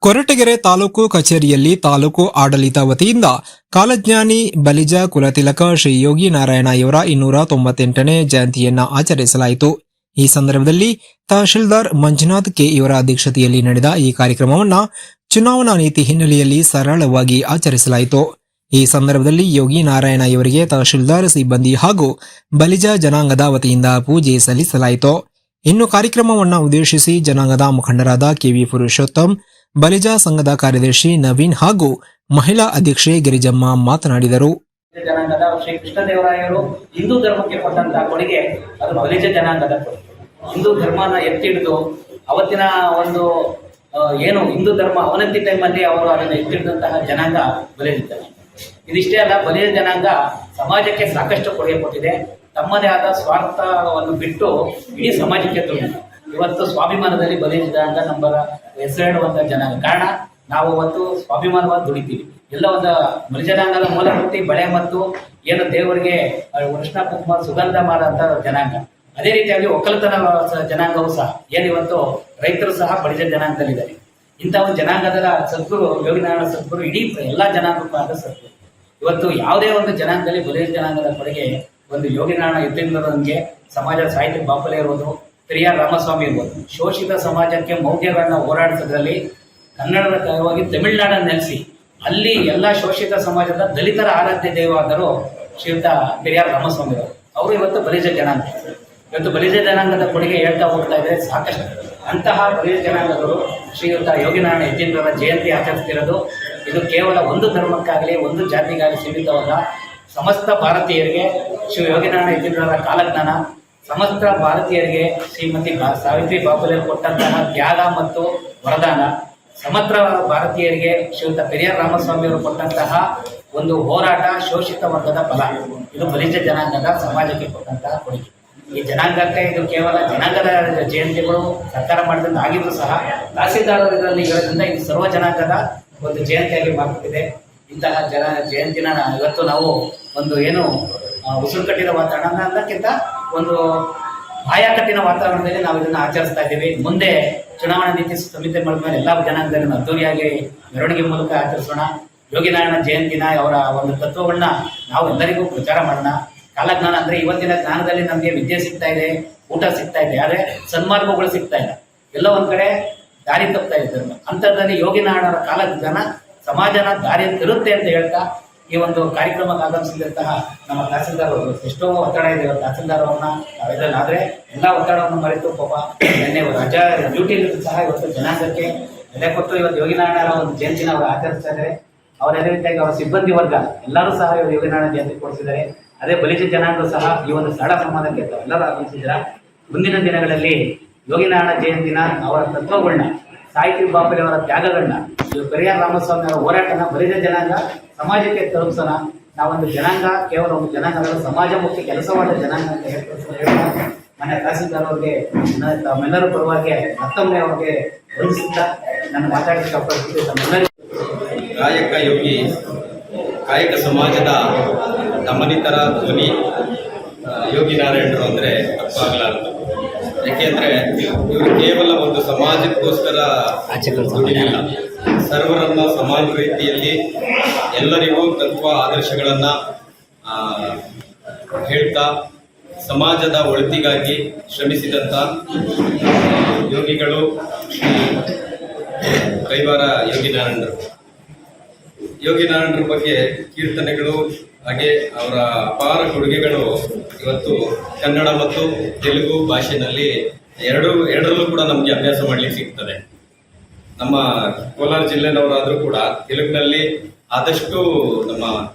ಕೊರಟಗೆರೆ ತಾಲೂಕು ಕಚೇರಿಯಲ್ಲಿ ತಾಲೂಕು ಆಡಳಿತ ವತಿಯಿಂದ ಕಾಲಜ್ಞಾನಿ ಬಲಿಜ ಕುಲತಿಲಕ ಶ್ರೀ ಯೋಗಿ ನಾರಾಯಣ ಇವರ 298ನೇ ಜಯಂತಿಯನ್ನು ಆಚರಿಸಲಾಯಿತು. ಈ ಸಂದರ್ಭದಲ್ಲಿ ತಹಶೀಲ್ದಾರ್ ಮಂಜುನಾಥ್ ಕೆ ಇವರ ಅಧ್ಯಕ್ಷತೆಯಲ್ಲಿ ನಡೆದ ಈ ಕಾರ್ಯಕ್ರಮವನ್ನು ಚುನಾವಣಾ ನೀತಿ ಹಿನ್ನೆಲೆಯಲ್ಲಿ ಸರಳವಾಗಿ ಆಚರಿಸಲಾಯಿತು. ಈ ಸಂದರ್ಭದಲ್ಲಿ ಯೋಗಿ ನಾರಾಯಣ ಇವರಿಗೆ ತಹಶೀಲ್ದಾರ್ ಸಿಬ್ಬಂದಿ ಹಾಗೂ ಬಲಿಜ ಜನಾಂಗದ ವತಿಯಿಂದ ಪೂಜೆ ಸಲ್ಲಿಸಲಾಯಿತು. ಇನ್ನು ಕಾರ್ಯಕ್ರಮವನ್ನು ಉದ್ದೇಶಿಸಿ ಜನಾಂಗದ ಮುಖಂಡರಾದ ಕೆವಿ ಪುರುಷೋತ್ತಮ್, ಬಲಿಜ ಸಂಘದ ಕಾರ್ಯದರ್ಶಿ ನವೀನ್ ಹಾಗೂ ಮಹಿಳಾ ಅಧ್ಯಕ್ಷೆ ಗಿರಿಜಮ್ಮ ಮಾತನಾಡಿದರು. ಜನಾಂಗದ ಶ್ರೀ ಕೃಷ್ಣದೇವರಾಯರು ಹಿಂದೂ ಧರ್ಮಕ್ಕೆ ಕೊಟ್ಟಂತಹ ಕೊಡುಗೆ ಅದು ಬಲಿಜ ಜನಾಂಗದ ಕೊಡುಗೆ. ಹಿಂದೂ ಧರ್ಮನ ಎತ್ತಿ ಹಿಡಿದು ಅವತ್ತಿನ ಒಂದು ಏನು ಹಿಂದೂ ಧರ್ಮ ಅವನತಿ ಟೈಮಲ್ಲಿ ಅವರು ಅದನ್ನು ಎತ್ತಿಡಿದಂತಹ ಜನಾಂಗ ಬಲಿಜ ಜನಾಂಗ. ಇದಿಷ್ಟೇ ಅಲ್ಲ, ಬಲಿಜ ಜನಾಂಗ ಸಮಾಜಕ್ಕೆ ಸಾಕಷ್ಟು ಕೊಡುಗೆ ಕೊಟ್ಟಿದೆ. ತಮ್ಮದೇ ಆದ ಸ್ವಾರ್ಥವನ್ನು ಬಿಟ್ಟು ಇಡೀ ಸಮಾಜಕ್ಕೆ ತುಂಬಿದೆ. ಇವತ್ತು ಸ್ವಾಭಿಮಾನದಲ್ಲಿ ಬಲಿಜ ಜನಾಂಗ ನಂಬರ್ ಹೆಸರಿಡುವಂತಹ ಜನಾಂಗ. ಕಾರಣ ನಾವು ಇವತ್ತು ಸ್ವಾಭಿಮಾನವಾಗಿ ದುಡಿತೀವಿ. ಎಲ್ಲ ಒಂದು ಬಲಿಜನಾಂಗದ ಮೂಲ ವೃತ್ತಿ ಬಳೆ ಮತ್ತು ಏನು ದೇವರಿಗೆ ಕೃಷ್ಣ ಕುಮಾರ್ ಸುಗಂಧ ಮಾಡುವಂತ ಜನಾಂಗ. ಅದೇ ರೀತಿಯಾಗಿ ಒಕ್ಕಲತನ ಜನಾಂಗವೂ ಸಹ ಏನಿವತ್ತು ರೈತರು ಸಹ ಬಲಿಜ ಜನಾಂಗದಲ್ಲಿದ್ದಾರೆ. ಇಂಥ ಒಂದು ಜನಾಂಗದ ಸದ್ಗುರು ಯೋಗಿನಾರಾಯಣ ಸದ್ಗುರು ಇಡೀ ಎಲ್ಲ ಜನಾಂಗಕ್ಕೂ ಆದ ಸದ್ಗುರು. ಇವತ್ತು ಯಾವುದೇ ಒಂದು ಜನಾಂಗದಲ್ಲಿ ಬಲಿಜ ಜನಾಂಗದ ಕೊಡುಗೆ ಒಂದು ಯೋಗಿನಾರಾಯಣ ಯತೀಂದ್ರನಿಗೆ ಸಮಾಜ ಸಾಹಿತ್ಯ ಬಾಪಲೆ ಇರ್ಬೋದು, ಪೆರಿಯಾರ್ ರಾಮಸ್ವಾಮಿ ಇರ್ಬೋದು, ಶೋಷಿತ ಸಮಾಜಕ್ಕೆ ಮೌಢ್ಯಗಳನ್ನ ಹೋರಾಡಿಸೋದ್ರಲ್ಲಿ ಕನ್ನಡದ ಕರವಾಗಿ ತಮಿಳುನಾಡನ್ನು ನೆಲೆಸಿ ಅಲ್ಲಿ ಎಲ್ಲ ಶೋಷಿತ ಸಮಾಜದ ದಲಿತರ ಆರಾಧ್ಯ ದೈವವಾದರು ಶ್ರೀಯುತ ಪೆರಿಯಾರ್ ರಾಮಸ್ವಾಮಿ ಅವರು ಇವತ್ತು ಬಲಿಜ ಜನಾಂಗ. ಇವತ್ತು ಬಲಿಜ ಜನಾಂಗದ ಕೊಡುಗೆ ಹೇಳ್ತಾ ಹೋಗ್ತಾ ಇದ್ದಾರೆ ಸಾಕಷ್ಟು. ಅಂತಹ ಬಲಿಜ ಜನಾಂಗದವರು ಶ್ರೀಯುತ ಯೋಗಿನಾರಾಯಣ ಯತೀಂದ್ರರ ಜಯಂತಿ ಆಚರಿಸ್ತಿರೋದು ಇದು ಕೇವಲ ಒಂದು ಧರ್ಮಕ್ಕಾಗಲಿ ಒಂದು ಜಾತಿಗಾಗಲಿ ಸೀಮಿತವಲ್ಲ. ಸಮಸ್ತ ಭಾರತೀಯರಿಗೆ ಶ್ರೀ ಯೋಗಿನಾರಾಯಣ ಯತೀಂದ್ರರ ಕಾಲಜ್ಞಾನ, ಸಮಸ್ತ ಭಾರತೀಯರಿಗೆ ಶ್ರೀಮತಿ ಸಾವಿತ್ರಿ ಬಾಪುಲೆ ಕೊಟ್ಟಂತಹ ತ್ಯಾಗ ಮತ್ತು ವರದಾನ, ಸಮಗ್ರ ಭಾರತೀಯರಿಗೆ ಶ್ರೀಯುತ ಪೆರಿಯಾರ್ ರಾಮಸ್ವಾಮಿಯವರು ಕೊಟ್ಟಂತಹ ಒಂದು ಹೋರಾಟ, ಶೋಷಿತ ವರ್ಗದ ಫಲ. ಇದು ಬಲಿಜ ಜನಾಂಗದ ಸಮಾಜಕ್ಕೆ ಕೊಟ್ಟಂತಹ ಕೊಡುಗೆ. ಈ ಜನಾಂಗಕ್ಕೆ ಇದು ಕೇವಲ ಜನಾಂಗದ ಜಯಂತಿಗಳು ಸರ್ಕಾರ ಮಾಡಿದಂತ ಆಗಿದ್ರು ಸಹ ತಹಸೀಲ್ದಾರರು ಇದರಲ್ಲಿ ಇರೋದ್ರಿಂದ ಇದು ಸರ್ವ ಜನಾಂಗದ ಒಂದು ಜಯಂತಿಯಾಗಿ ಮಾರ್ಪಟ್ಟಿದೆ. ಇಂತಹ ಜಯಂತಿನ ಇವತ್ತು ನಾವು ಒಂದು ಏನು ಉಸಿರು ಕಟ್ಟಿದ ವಾತಾವರಣ ಅನ್ನೋಕ್ಕಿಂತ ಒಂದು ಆಯಾಕಟ್ಟಿನ ವಾತಾವರಣದಲ್ಲಿ ನಾವು ಇದನ್ನು ಆಚರಿಸ್ತಾ ಇದ್ದೀವಿ. ಮುಂದೆ ಚುನಾವಣಾ ನೀತಿ ಸಮಿತಿ ಮಾಡಿದ ಎಲ್ಲ ಜನಾಂಗದಲ್ಲಿ ಅದ್ದೂರಿಯಾಗಿ ಮೆರವಣಿಗೆ ಮೂಲಕ ಆಚರಿಸೋಣ. ಯೋಗಿನಾರಾಯಣ ಜಯಂತಿನ ಅವರ ಒಂದು ತತ್ವಗಳನ್ನ ನಾವು ಎಲ್ಲರಿಗೂ ಪ್ರಚಾರ ಮಾಡೋಣ. ಕಾಲಜ್ಞಾನ ಅಂದರೆ ಇವತ್ತಿನ ಜ್ಞಾನದಲ್ಲಿ ನಮಗೆ ವಿದ್ಯೆ ಸಿಗ್ತಾ ಇದೆ, ಊಟ ಸಿಗ್ತಾ ಇದೆ, ಆದರೆ ಸನ್ಮಾರ್ಗಗಳು ಸಿಗ್ತಾ ಇಲ್ಲ. ಎಲ್ಲ ಒಂದು ಕಡೆ ದಾರಿ ತಪ್ತಾ ಇದೆ ಧರ್ಮ. ಅಂಥದ್ರಲ್ಲಿ ಯೋಗಿನಾರಾಯಣರ ಕಾಲಜ್ಞಾನ ಸಮಾಜನ ದಾರಿ ತಿರುತ್ತೆ ಅಂತ ಹೇಳ್ತಾ ಈ ಒಂದು ಕಾರ್ಯಕ್ರಮಕ್ಕೆ ಆಗಮಿಸಿದಂತಹ ನಮ್ಮ ತಹಸೀಲ್ದಾರ್ ಅವರು ಎಷ್ಟೋ ಒತ್ತಡ ಇದೆ. ತಹಸೀಲ್ದಾರ್ ಅವ್ರನ್ನ ನಾವಿದ್ರಲ್ಲಿ ಆದರೆ ಎಲ್ಲ ಒತ್ತಡವನ್ನು ಮರೆತು ಪಾಪ ನಿನ್ನೆ ರಜಾ ಡ್ಯೂಟಿಲಿ ಸಹ ಇವತ್ತು ಜನಾಂಗಕ್ಕೆ ಬೆಲೆ ಕೊಟ್ಟು ಇವತ್ತು ಯೋಗಿನಾರಾಯಣರ ಒಂದು ಜಯಂತಿನ ಅವರು ಆಚರಿಸ್ತಾ ಇದ್ದಾರೆ. ಅವರ ಅದೇ ರೀತಿಯಾಗಿ ಅವರ ಸಿಬ್ಬಂದಿ ವರ್ಗ ಎಲ್ಲರೂ ಸಹ ಯೋಗಿನಾರಾಯಣ ಜಯಂತಿ ಕೊಡಿಸಿದ್ದಾರೆ. ಅದೇ ಬಲಿಜ ಜನಾಂಗ ಸಹ ಈ ಒಂದು ಸರಳ ಸಂವಾದಕ್ಕೆ ಎಲ್ಲರೂ ಆಗಮಿಸಿದ್ರ. ಮುಂದಿನ ದಿನಗಳಲ್ಲಿ ಯೋಗಿನಾರಾಯಣ ಜಯಂತಿನ ಅವರ ತತ್ವಗಳನ್ನ, ಸಾಹಿತ್ಯ ಬಾಪಲೆ ಅವರ ತ್ಯಾಗಗಳನ್ನ, ಪೆರಿಯಾರ್ ರಾಮಸ್ವಾಮಿ ಅವರ ಹೋರಾಟನ ಬಲಿಜ ಜನಾಂಗ ಸಮಾಜಕ್ಕೆ ತಲುಪಿಸೋಣ. ನಾವೊಂದು ಜನಾಂಗ ಕೇವಲ ಒಂದು ಜನಾಂಗದ ಸಮಾಜಮುಖಿ ಕೆಲಸವಾದ ಜನಾಂಗ ಅಂತ ಹೇಳಿ ಮನೆ ತಹಸೀಲ್ದಾರ್ ಅವ್ರಿಗೆ ತಮ್ಮೆಲ್ಲರ ಪರವಾಗಿ ಮತ್ತೊಮ್ಮೆ ಅವ್ರಿಗೆ ವಂದಿಸುತ್ತಾ ನಾನು ಮಾತಾಡಲಿಕ್ಕೆ ಇಷ್ಟಪಡ್ತೀನಿ. ತಮ್ಮೆಲ್ಲರಿಗೂ ಕಾಯಕ ಯೋಗಿ ಕಾಯಕ ಸಮಾಜದ ದಮನಿತರ ಧ್ವನಿ ಯೋಗಿ ನಾರಾಯಣರು ಅಂದರೆ ತಪ್ಪಾಗಲಾರದು. ಯಾಕೆಂದರೆ ಇವರು ಕೇವಲ ಒಂದು ಸಮಾಜಕ್ಕೋಸ್ಕರ ದುಡಿಲಿಲ್ಲ, ಸರ್ವರನ್ನ ಸಮಾನ ರೀತಿಯಲ್ಲಿ ಎಲ್ಲರಿಗೂ ತತ್ವ ಆದರ್ಶಗಳನ್ನು ಹೇಳ್ತಾ ಸಮಾಜದ ಒಳಿತಿಗಾಗಿ ಶ್ರಮಿಸಿದಂಥ ಯೋಗಿಗಳು ಶ್ರೀ ಕೈವಾರ ಯೋಗಿನಾರಾಯಣರ ಬಗ್ಗೆ ಕೀರ್ತನೆಗಳು ಹಾಗೆ ಅವರ ಅಪಾರ ಕೊಡುಗೆಗಳು ಇವತ್ತು ಕನ್ನಡ ಮತ್ತು ತೆಲುಗು ಭಾಷೆಯಲ್ಲಿ ಎರಡರಲ್ಲೂ ಕೂಡ ನಮಗೆ ಅಭ್ಯಾಸ ಮಾಡಲಿಕ್ಕೆ ಸಿಗ್ತದೆ. ನಮ್ಮ ಕೋಲಾರ ಜಿಲ್ಲೆನವರಾದರೂ ಕೂಡ ತೆಲುಗಿನಲ್ಲಿ ಆದಷ್ಟು ನಮ್ಮ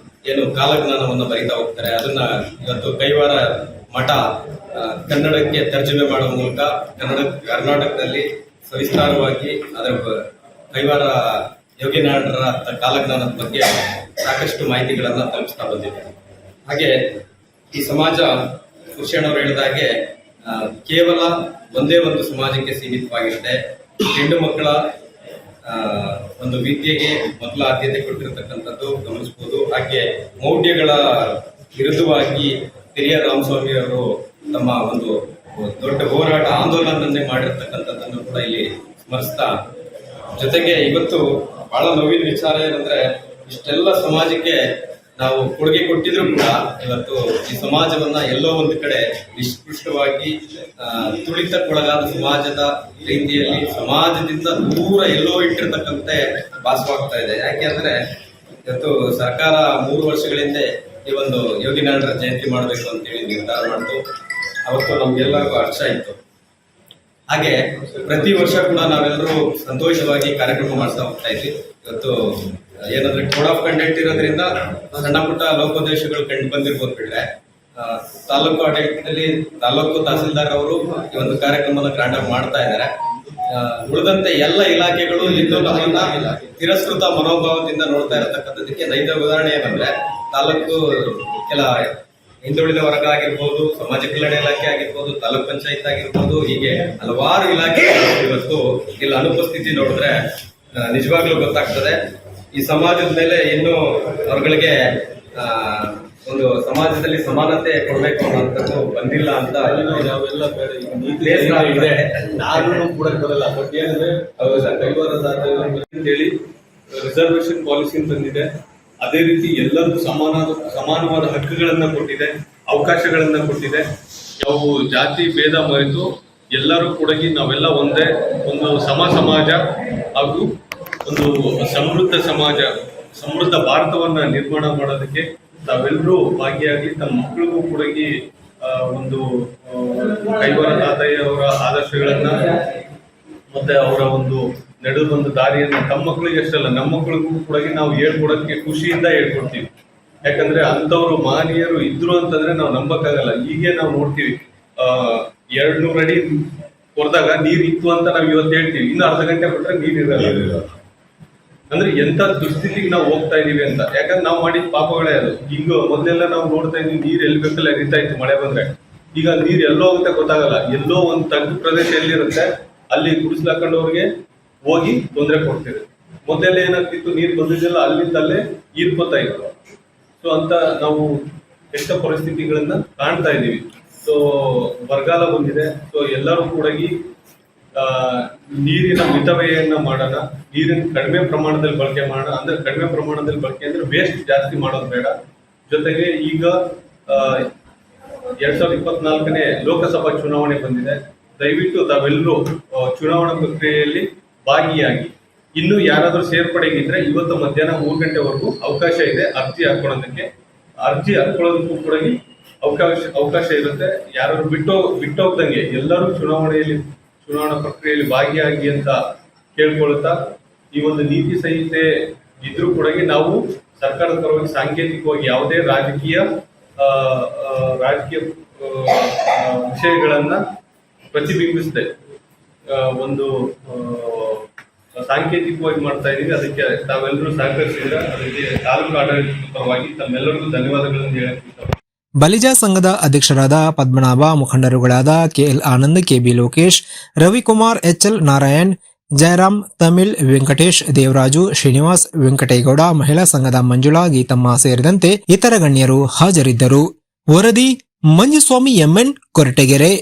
ಏನು ಕಾಲಜ್ಞಾನವನ್ನು ಬರಿತಾ ಹೋಗ್ತಾರೆ. ಅದನ್ನ ಇವತ್ತು ಕೈವಾರ ಮಠ ಕನ್ನಡಕ್ಕೆ ತರ್ಜುಮೆ ಮಾಡುವ ಮೂಲಕ ಕರ್ನಾಟಕದಲ್ಲಿ ಸವಿಸ್ತಾರವಾಗಿ ಅದರ ಕೈವಾರ ಯೋಗಿನಾರಾಯಣರ ಕಾಲಜ್ಞಾನದ ಬಗ್ಗೆ ಸಾಕಷ್ಟು ಮಾಹಿತಿಗಳನ್ನು ತಲುಪಿಸ್ತಾ ಬಂದಿದೆ. ಹಾಗೆ ಈ ಸಮಾಜ ಕೃಷ್ಣನವರು ಹೇಳಿದ ಹಾಗೆ ಕೇವಲ ಒಂದೇ ಒಂದು ಸಮಾಜಕ್ಕೆ ಸೀಮಿತವಾಗಿರುತ್ತೆ. ಹೆಣ್ಣು ಮಕ್ಕಳ ಒಂದು ವಿದ್ಯೆಗೆ ಮೊದಲ ಆದ್ಯತೆ ಕೊಟ್ಟಿರತಕ್ಕಂಥದ್ದು ಗಮನಿಸಬಹುದು. ಹಾಗೆ ಮೌಢ್ಯಗಳ ವಿರುದ್ಧವಾಗಿ ಪೆರಿಯಾರ್ ರಾಮಸ್ವಾಮಿ ಅವರು ತಮ್ಮ ಒಂದು ದೊಡ್ಡ ಹೋರಾಟ ಆಂದೋಲನವನ್ನೇ ಮಾಡಿರ್ತಕ್ಕಂಥದ್ದನ್ನು ಕೂಡ ಇಲ್ಲಿ ಸ್ಮರಿಸ್ತಾ ಜೊತೆಗೆ ಇವತ್ತು ಬಹಳ ನೋವಿನ ವಿಚಾರ ಏನಂದ್ರೆ ಇಷ್ಟೆಲ್ಲ ಸಮಾಜಕ್ಕೆ ನಾವು ಕೊಡುಗೆ ಕೊಟ್ಟಿದ್ರು ಕೂಡ ಇವತ್ತು ಈ ಸಮಾಜವನ್ನ ಎಲ್ಲೋ ಒಂದು ಕಡೆ ನಿಷ್ಕೃಷ್ಟವಾಗಿ ತುಳಿತಕ್ಕೊಳಗಾದ ಸಮಾಜದ ರೀತಿಯಲ್ಲಿ ಸಮಾಜದಿಂದ ದೂರ ಎಲ್ಲೋ ಇಟ್ಟಿರ್ತಕ್ಕಂತೆ ಭಾಸವಾಗ್ತಾ ಇದೆ. ಯಾಕೆ ಅಂದ್ರೆ ಇವತ್ತು ಸರ್ಕಾರ 3 ವರ್ಷಗಳ ಹಿಂದೆ ಈ ಒಂದು ಯೋಗಿ ನಾರಾಯಣರ ಜಯಂತಿ ಮಾಡಬೇಕು ಅಂತೇಳಿ ನಿರ್ಧಾರ ಮಾಡ್ತು. ಅವತ್ತು ನಮ್ಗೆಲ್ಲರಿಗೂ ಹರ್ಷ ಇತ್ತು. ಹಾಗೆ ಪ್ರತಿ ವರ್ಷ ಕೂಡ ನಾವೆಲ್ಲರೂ ಸಂತೋಷವಾಗಿ ಕಾರ್ಯಕ್ರಮ ಮಾಡ್ತಾ ಹೋಗ್ತಾ ಇದ್ವಿ. ಇವತ್ತು ಏನಂದ್ರೆ ಕೋಡ್ ಆಫ್ ಕಂಡಕ್ಟ್ ಇರೋದ್ರಿಂದ ಸಣ್ಣ ಪುಟ್ಟ ಲೋಪದೋಷಗಳು ಕಂಡು ಬಂದಿರ್ಬೋದು ಬಿಟ್ರೆ ತಾಲೂಕು ಆಡಳಿತದಲ್ಲಿ ತಾಲೂಕು ತಹಸೀಲ್ದಾರ್ ಅವರು ಈ ಒಂದು ಕಾರ್ಯಕ್ರಮದ ಗ್ರಾಂಡ್ ಆಗಿ ಮಾಡ್ತಾ ಇದ್ದಾರೆ. ಉಳಿದಂತೆ ಎಲ್ಲ ಇಲಾಖೆಗಳು ಇನ್ನೂ ನಮ್ಮನ್ನ ತಿರಸ್ಕೃತ ಮನೋಭಾವದಿಂದ ನೋಡ್ತಾ ಇರತಕ್ಕಂಥದಕ್ಕೆ ನೈಜ ಉದಾಹರಣೆ ಏನಂದ್ರೆ ತಾಲೂಕು ಕೆಲ ಹಿಂದುಳಿದ ವರ್ಗ ಆಗಿರ್ಬೋದು, ಸಮಾಜ ಕಲ್ಯಾಣ ಇಲಾಖೆ ಆಗಿರ್ಬೋದು, ತಾಲೂಕ್ ಪಂಚಾಯತ್ ಆಗಿರ್ಬೋದು, ಹೀಗೆ ಹಲವಾರು ಇಲಾಖೆ ಇವತ್ತು ಇಲ್ಲಿ ಅನುಪಸ್ಥಿತಿ ನೋಡಿದ್ರೆ ನಿಜವಾಗ್ಲೂ ಗೊತ್ತಾಗ್ತದೆ. ಈ ಸಮಾಜದ ಮೇಲೆ ಇನ್ನೂ ಅವ್ರಗಳಿಗೆ ಒಂದು ಸಮಾಜದಲ್ಲಿ ಸಮಾನತೆ ಕೊಡ್ಬೇಕು ಅನ್ನೋಂಥದ್ದು ಬಂದಿಲ್ಲ ಅಂತ ನಾವೆಲ್ಲ ಇದೆ. ನಾನು ಕೂಡ ಬರಲ್ಲ. ಬಟ್ ಏನಂದ್ರೆ ಅಂತೇಳಿ ರಿಸರ್ವೇಶನ್ ಪಾಲಿಸಿ ತಂದಿದೆ. ಅದೇ ರೀತಿ ಎಲ್ಲರಿಗೂ ಸಮಾನವಾದ ಹಕ್ಕುಗಳನ್ನ ಕೊಟ್ಟಿದೆ, ಅವಕಾಶಗಳನ್ನ ಕೊಟ್ಟಿದೆ. ಯಾವ ಜಾತಿ ಭೇದ ಮರೆತು ಎಲ್ಲರೂ ಕೂಡ ನಾವೆಲ್ಲ ಒಂದೇ ಒಂದು ಸಮಾಜ ಹಾಗೂ ಒಂದು ಸಮೃದ್ಧ ಸಮಾಜ, ಸಮೃದ್ಧ ಭಾರತವನ್ನ ನಿರ್ಮಾಣ ಮಾಡೋದಕ್ಕೆ ತಾವೆಲ್ಲರೂ ಭಾಗಿಯಾಗಿ ತಮ್ಮ ಮಕ್ಕಳಿಗೂ ಕೂಡ ಒಂದು ಕೈವಾರ ತಾತಯ್ಯ ಅವರ ಆದರ್ಶಗಳನ್ನ ಮತ್ತೆ ಅವರ ಒಂದು ನಡೆದೊಂದು ದಾರಿಯನ್ನ ತಮ್ಮ ಮಕ್ಕಳಿಗೆ ಅಷ್ಟಲ್ಲ ನಮ್ಮ ಮಕ್ಕಳಿಗೂ ಕೂಡ ನಾವು ಹೇಳ್ಕೊಡಕ್ಕೆ ಖುಷಿಯಿಂದ ಹೇಳ್ಕೊಡ್ತೀವಿ. ಯಾಕಂದ್ರೆ ಅಂತವ್ರು ಮಹನೀಯರು ಇದ್ರು ಅಂತಂದ್ರೆ ನಾವು ನಂಬಕ್ಕಾಗಲ್ಲ. ಹೀಗೆ ನಾವು ನೋಡ್ತೀವಿ 200 ಅಡಿ ಕೊರೆದಾಗ ನೀರ್ ಇತ್ತು ಅಂತ ನಾವು ಇವತ್ತು ಹೇಳ್ತೀವಿ, ಇನ್ನು ಅರ್ಧ ಗಂಟೆ ಬಿಟ್ರೆ ನೀರ್ ಇರಲ್ಲ. ಅಂದ್ರೆ ಎಂತ ದುಸ್ಥಿತಿಗೆ ನಾವು ಹೋಗ್ತಾ ಇದೀವಿ ಅಂತ. ಯಾಕಂದ್ರೆ ನಾವು ಮಾಡಿದ ಪಾಪಗಳೇ ಅದು. ಈಗ ಮೊದಲೆಲ್ಲ ನಾವು ನೋಡ್ತಾ ಇದೀವಿ ನೀರ್ ಎಲ್ಲಿ ಬೇಕಲ್ಲ ಹರಿತಾ ಇತ್ತು ಮಳೆ ಬಂದ್ರೆ. ಈಗ ನೀರ್ ಎಲ್ಲೋ ಹೋಗುತ್ತೆ ಗೊತ್ತಾಗಲ್ಲ. ಎಲ್ಲೋ ಒಂದು ತಗ್ಗು ಪ್ರದೇಶ ಎಲ್ಲಿರುತ್ತೆ ಅಲ್ಲಿ ಗುಡಿಸ್ಲಾಕೊಂಡವ್ರಿಗೆ ಹೋಗಿ ತೊಂದರೆ ಕೊಡ್ತೀವಿ. ಮೊದಲೆಲ್ಲ ಏನಾಗ್ತಿತ್ತು, ನೀರು ಬಂದಿದ್ದೆಲ್ಲ ಅಲ್ಲಿಂದಲ್ಲೇ ಹೀರ್ಕೋತಾ ಇತ್ತು. ಸೊ ಅಂತ ನಾವು ಎಷ್ಟ ಪರಿಸ್ಥಿತಿಗಳನ್ನ ಕಾಣ್ತಾ ಇದೀವಿ. ಸೊ ಬರಗಾಲ ಬಂದಿದೆ. ಸೊ ಎಲ್ಲರೂ ಕೂಡ ನೀರಿನ ಮಿತವ್ಯಯನ್ನ ಮಾಡೋಣ, ನೀರಿನ ಕಡಿಮೆ ಪ್ರಮಾಣದಲ್ಲಿ ಬಳಕೆ ಮಾಡೋಣ. ಅಂದ್ರೆ ಕಡಿಮೆ ಪ್ರಮಾಣದಲ್ಲಿ ಬಳಕೆ ಅಂದ್ರೆ ವೇಸ್ಟ್ ಜಾಸ್ತಿ ಮಾಡೋದು ಬೇಡ. ಜೊತೆಗೆ ಈಗ 2024ನೇ ಲೋಕಸಭಾ ಚುನಾವಣೆ ಬಂದಿದೆ. ದಯವಿಟ್ಟು ತಾವೆಲ್ಲರೂ ಚುನಾವಣಾ ಪ್ರಕ್ರಿಯೆಯಲ್ಲಿ ಭಾಗಿಯಾಗಿ. ಇನ್ನು ಯಾರಾದ್ರೂ ಸೇರ್ಪಡೆಗಿದ್ರೆ ಇವತ್ತು ಮಧ್ಯಾಹ್ನ 3 ಗಂಟೆವರೆಗೂ ಅವಕಾಶ ಇದೆ ಅರ್ಜಿ ಹಾಕೊಳ್ಳೋದಕ್ಕೆ. ಅರ್ಜಿ ಹಾಕೊಳ್ಳೋದಕ್ಕೂ ಕೂಡ ಅವಕಾಶ ಇರುತ್ತೆ. ಯಾರು ಬಿಟ್ಟೋಗ್ದಂಗೆ ಎಲ್ಲರೂ ಚುನಾವಣಾ ಪ್ರಕ್ರಿಯೆಯಲ್ಲಿ ಭಾಗಿಯಾಗಿ ಅಂತ ಕೇಳ್ಕೊಳ್ತಾ, ಈ ಒಂದು ನೀತಿ ಸಂಹಿತೆ ಇದ್ರೂ ಕೂಡ ನಾವು ಸರ್ಕಾರದ ಪರವಾಗಿ ಸಾಂಕೇತಿಕವಾಗಿ ಯಾವುದೇ ರಾಜಕೀಯ ವಿಷಯಗಳನ್ನ ಪ್ರತಿಬಿಂಬಿಸದೆ ಒಂದು ಸಾಂಕೇತಿಕವಾಗಿ ಮಾಡ್ತಾ ಇದೀವಿ. ಅದಕ್ಕೆ ತಾವೆಲ್ಲರೂ ಸಹಕರಿಸಿದ್ರೆ ಅದಕ್ಕೆ ತಾಲೂಕು ಆಡಳಿತದ ಪರವಾಗಿ ತಮ್ಮೆಲ್ಲರಿಗೂ ಧನ್ಯವಾದಗಳನ್ನು ಹೇಳಕ್ಕೆ ಇಷ್ಟಪಡ್ತೀನಿ. ಬಲಿಜ ಸಂಘದ ಅಧ್ಯಕ್ಷರಾದ ಪದ್ಮನಾಭ, ಮುಖಂಡರುಗಳಾದ K L Anand, K B Lokesh, Ravikumar, H L Narayan, Jayaram, Tamil, Venkatesh, Devaraju, Srinivas, Venkategowda, ಮಹಿಳಾ ಸಂಘದ ಮಂಜುಳಾ, ಗೀತಮ್ಮ ಸೇರಿದಂತೆ ಇತರ ಗಣ್ಯರು ಹಾಜರಿದ್ದರು. ವರದಿ ಮಂಜುಸ್ವಾಮಿ ಎಂಎನ್, ಕೊರಟಗೆರೆ.